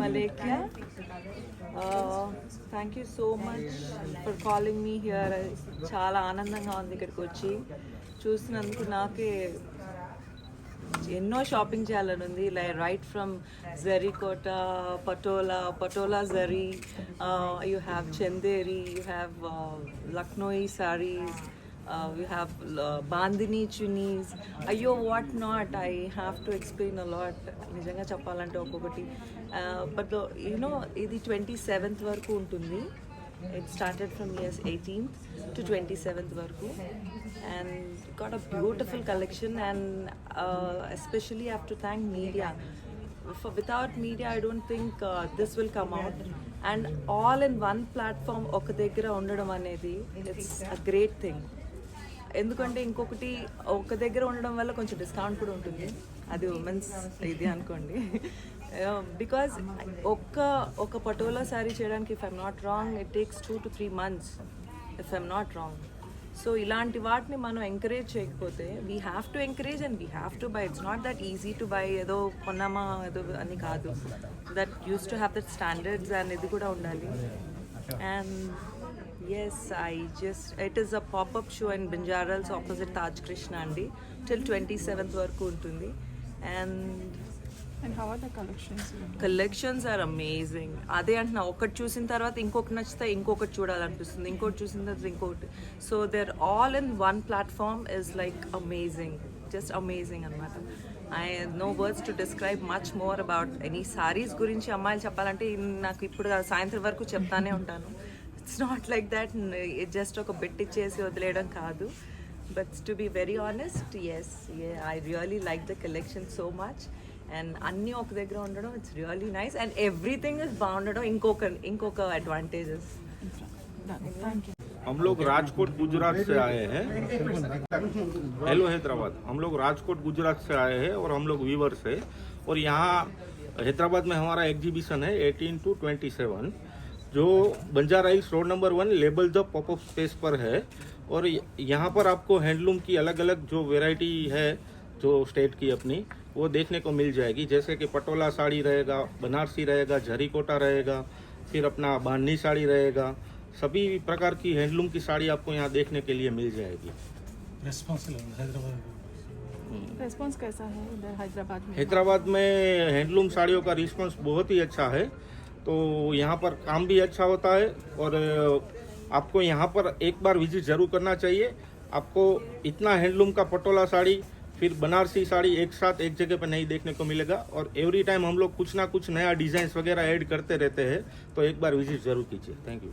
Alekhya. Thank you so much for calling me here. చాలా ఆనందంగా ఉంది ఇక్కడికి వచ్చి చూసినందుకు. నాకే ఎన్నో షాపింగ్ చేయాలని ఉంది. Like right from zari Kota, Patola zari, you have Chanderi, you have Lucknowi saris, we have bandhani chunis, ayyo what not, I have to explain a lot nijanga cheppalante okokati, but you know idi 27th varaku untundi. It started from years 18th to 27th varaku and got a beautiful collection, and especially I have to thank media. Without media I don't think this will come out, and all in one platform oka daggara undadam anedi, it's a great thing. ఎందుకంటే ఇంకొకటి ఒక దగ్గర ఉండడం వల్ల కొంచెం discount కూడా ఉంటుంది, అది ఉమెన్స్ ఇది అనుకోండి. బికాజ్ ఒక పటోలా శారీ చేయడానికి if I'm not wrong it takes 2 to 3 months if I'm not wrong. So ఇలాంటి వాటిని మనం ఎంకరేజ్ చేయకపోతే we have to encourage and we have to buy. It's not that easy to buy, ఏదో కొన్నామా ఏదో అని కాదు. That use to have that standards and ఇది కూడా ఉండాలి. And yes, it is a pop-up show in Banjara opposite Taj Krishna andi till 27th varaku untundi. And how are the collections? Collections are amazing. ade antna okati chusin tarvata inkokati nachita inkokati chudalanipistundi, inkokati chusin tarvata inkokati. So they're all in one platform is like amazing, just amazing anamata. I have no words to describe much more about any sarees gurinchi ammayలు చెప్పాలంటే నాకు ఇప్పుడు సాయంత్రం వరకు చెప్తానే ఉంటాను. It's not like that, it just ఒక bit ఇచ్చేసి వదిలేయడం కాదు. But to be very honest, yes, I really like the collection so much, and అన్నీ ఒక దగ్గర ఉండడం it's really nice, and everything is బాగుండడం ఇంకొక advantages. Thank you. हम लोग राजकोट गुजरात से आए हैं. हेलो हैदराबाद. हम लोग राजकोट गुजरात से आए हैं और हम लोग वीवर्स है, और यहाँ हैदराबाद में हमारा एग्जीबिशन है 18 to 27 जो Banjara hills road number 1 label the popup space पर है. और यहाँ पर आपको हैंडलूम की अलग अलग जो वेराइटी है जो स्टेट की अपनी, वो देखने को मिल जाएगी. जैसे कि पटोला साड़ी रहेगा, बनारसी रहेगा, झरी कोटा रहेगा, फिर अपना बांधनी साड़ी रहेगा. सभी प्रकार की हैंडलूम की साड़ी आपको यहाँ देखने के लिए मिल जाएगी. रेस्पॉन्स कैसा है इधर हैदराबाद में? हैदराबाद में हैंडलूम साड़ियों का रिस्पांस बहुत ही अच्छा है. तो यहाँ पर काम भी अच्छा होता है, और आपको यहाँ पर एक बार विजिट जरूर करना चाहिए. आपको इतना हैंडलूम का पटोला साड़ी फिर बनारसी साड़ी एक साथ एक जगह पर नहीं देखने को मिलेगा. और एवरी टाइम हम लोग कुछ ना कुछ नया डिजाइन वगैरह ऐड करते रहते हैं, तो एक बार विजिट जरूर कीजिए. Thank you.